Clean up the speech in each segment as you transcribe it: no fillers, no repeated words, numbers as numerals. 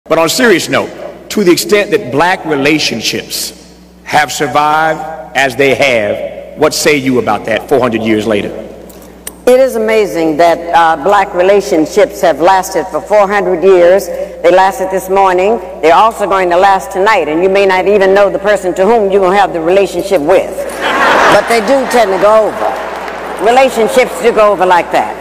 But on a serious note, to the extent that black relationships have survived as they have, what say you about that 400 years later? It is amazing that black relationships have lasted for 400 years. They lasted this morning. They're also going to last tonight, and you may not even know the person to whom you're going to have the relationship with. But they do tend to go over. Relationships do go over like that.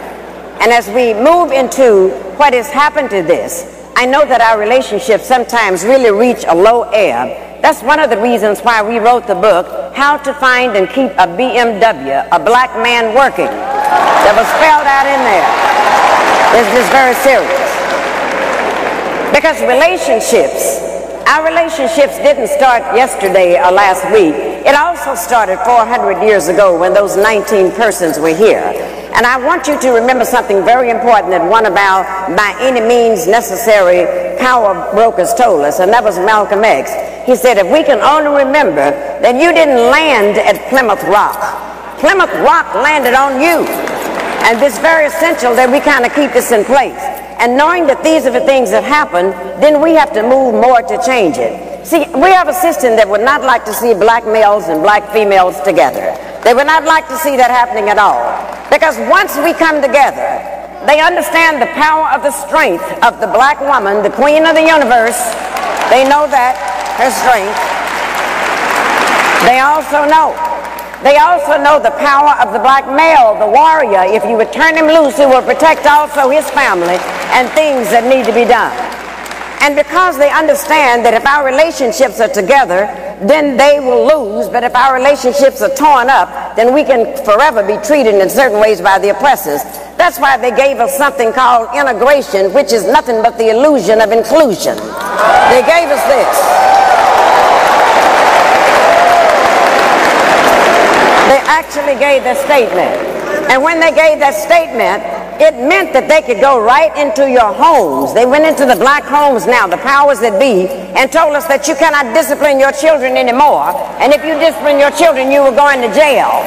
And as we move into what has happened to this, I know that our relationships sometimes really reach a low ebb. That's one of the reasons why we wrote the book, How to Find and Keep a BMW, a Black Man Working. That was spelled out in there. It's just very serious. Because relationships, our relationships didn't start yesterday or last week. It also started 400 years ago when those 19 persons were here. And I want you to remember something very important that one of our by any means necessary power brokers told us, and that was Malcolm X. He said, if we can only remember that you didn't land at Plymouth Rock. Plymouth Rock landed on you. And it's very essential that we kind of keep this in place. And knowing that these are the things that happen, then we have to move more to change it. See, we have a system that would not like to see black males and black females together. They would not like to see that happening at all. Because once we come together, they understand the power of the strength of the black woman, the queen of the universe. They know that, her strength. They also know the power of the black male, the warrior. If you would turn him loose, he will protect also his family and things that need to be done. And because they understand that if our relationships are together, then they will lose. But if our relationships are torn up, then we can forever be treated in certain ways by the oppressors. That's why they gave us something called integration, which is nothing but the illusion of inclusion. They gave us this. They actually gave that statement. And when they gave that statement, it meant that they could go right into your homes. They went into the black homes now, the powers that be, and told us that you cannot discipline your children anymore. And if you discipline your children, you will go into jail.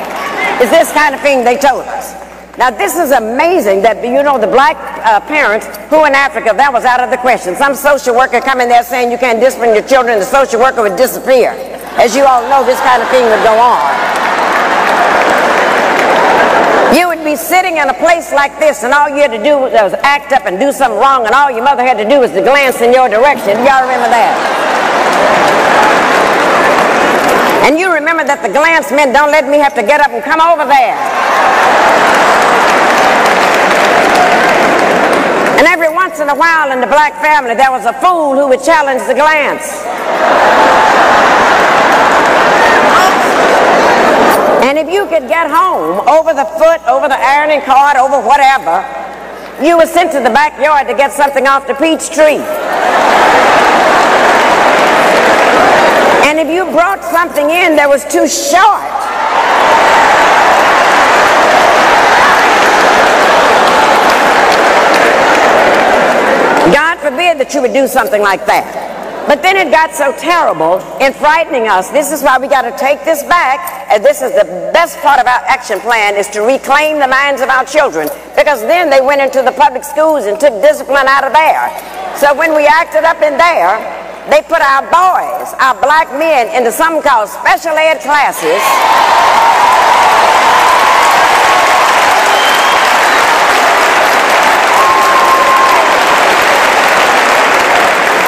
It's this kind of thing they told us. Now, this is amazing that, you know, the black parents who in Africa, that was out of the question. Some social worker come in there saying you can't discipline your children, the social worker would disappear. As you all know, this kind of thing would go on. You would be sitting in a place like this, and all you had to do was act up and do something wrong, and all your mother had to do was to glance in your direction. Y'all remember that? And you remember that the glance meant, don't let me have to get up and come over there. And every once in a while in the black family, there was a fool who would challenge the glance. And if you could get home over the foot, over the ironing cart, over whatever, you were sent to the backyard to get something off the peach tree. And if you brought something in that was too short, God forbid that you would do something like that. But then it got so terrible in frightening us. This is why we got to take this back. And this is the best part of our action plan, is to reclaim the minds of our children. Because then they went into the public schools and took discipline out of there. So when we acted up in there, they put our boys, our black men, into something called special ed classes.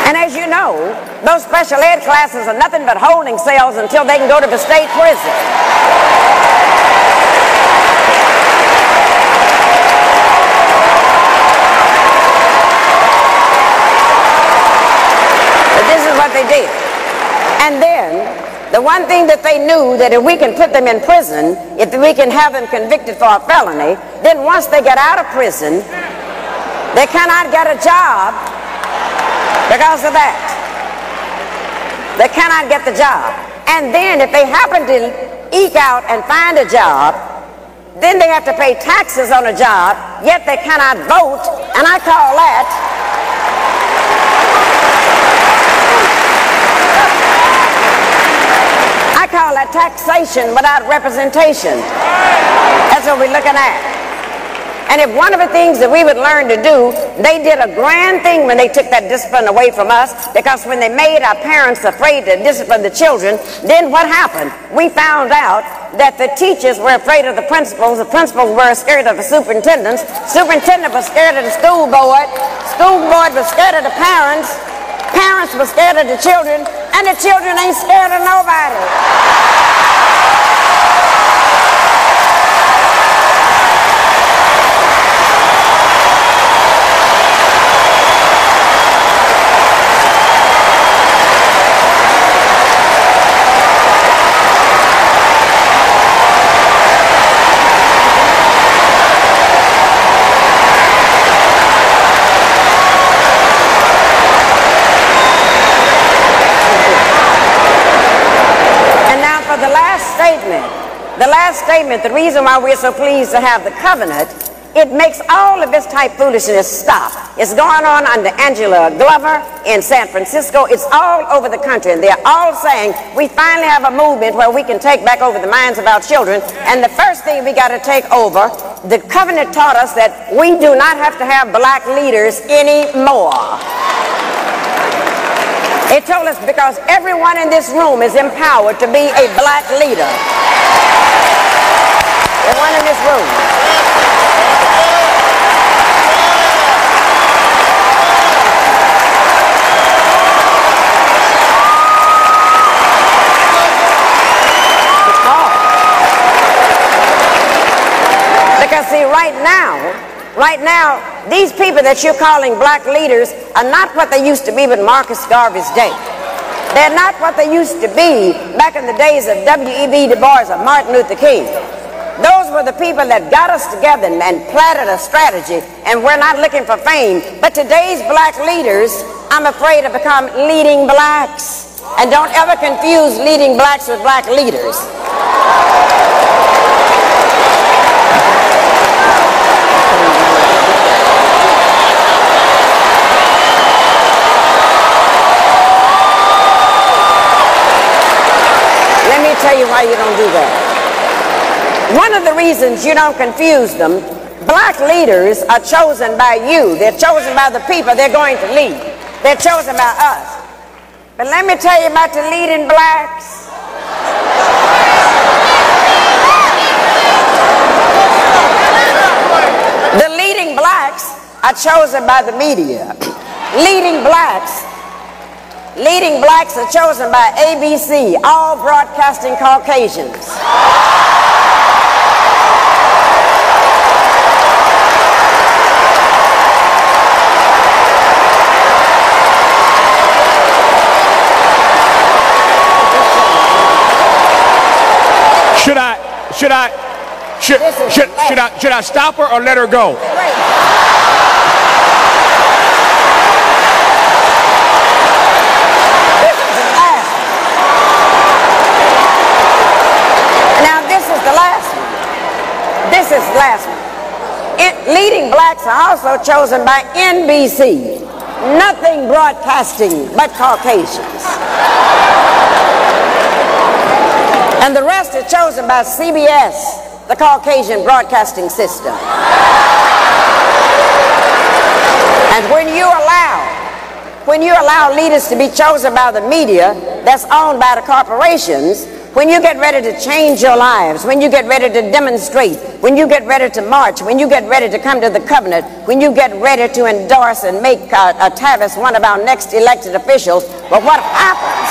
And as you know, those special ed classes are nothing but holding cells until they can go to the state prison. But this is what they did. And then, the one thing that they knew, that if we can put them in prison, if we can have them convicted for a felony, then once they get out of prison, they cannot get a job because of that. They cannot get the job. And then if they happen to eke out and find a job, then they have to pay taxes on a job, yet they cannot vote, and I call that taxation without representation. That's what we're looking at. And if one of the things that we would learn to do, they did a grand thing when they took that discipline away from us, because when they made our parents afraid to discipline the children, then what happened? We found out that the teachers were afraid of the principals were scared of the superintendent was scared of the school board was scared of the parents were scared of the children, and the children ain't scared of nobody. The last statement, the reason why we're so pleased to have the covenant, it makes all of this type foolishness stop. It's going on under Angela Glover in San Francisco. It's all over the country, and they're all saying we finally have a movement where we can take back over the minds of our children. And the first thing we got to take over, the covenant taught us that we do not have to have black leaders anymore. It told us because everyone in this room is empowered to be a black leader. Everyone in this room. Because see, right now, these people that you're calling black leaders are not what they used to be with Marcus Garvey's day. They're not what they used to be back in the days of W.E.B. Du Bois or Martin Luther King. Those were the people that got us together and planted a strategy, and we're not looking for fame. But today's black leaders, I'm afraid, have become leading blacks. And don't ever confuse leading blacks with black leaders. Let me tell you why you don't do that. One of the reasons you don't confuse them, black leaders are chosen by you. They're chosen by the people they're going to lead. They're chosen by us. But let me tell you about the leading blacks. The leading blacks are chosen by the media. Leading blacks are chosen by ABC, all broadcasting Caucasians. Should I stop her or let her go? Now this is the last one. This is the last one. Leading blacks are also chosen by NBC. Nothing broadcasting but Caucasians. And the rest are chosen by CBS, the Caucasian broadcasting system. And when you allow leaders to be chosen by the media that's owned by the corporations, when you get ready to change your lives, when you get ready to demonstrate, when you get ready to march, when you get ready to come to the covenant, when you get ready to endorse and make Tavis one of our next elected officials, but what happens?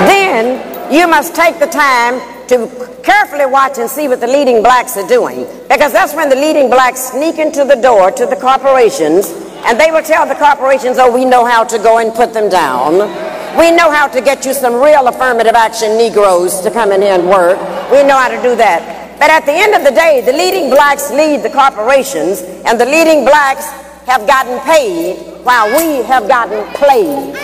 Then you must take the time to carefully watch and see what the leading blacks are doing, because that's when the leading blacks sneak into the door to the corporations, and they will tell the corporations, oh, we know how to go and put them down. We know how to get you some real affirmative action Negroes to come in here and work. We know how to do that. But at the end of the day, the leading blacks lead the corporations, and the leading blacks have gotten paid while we have gotten played.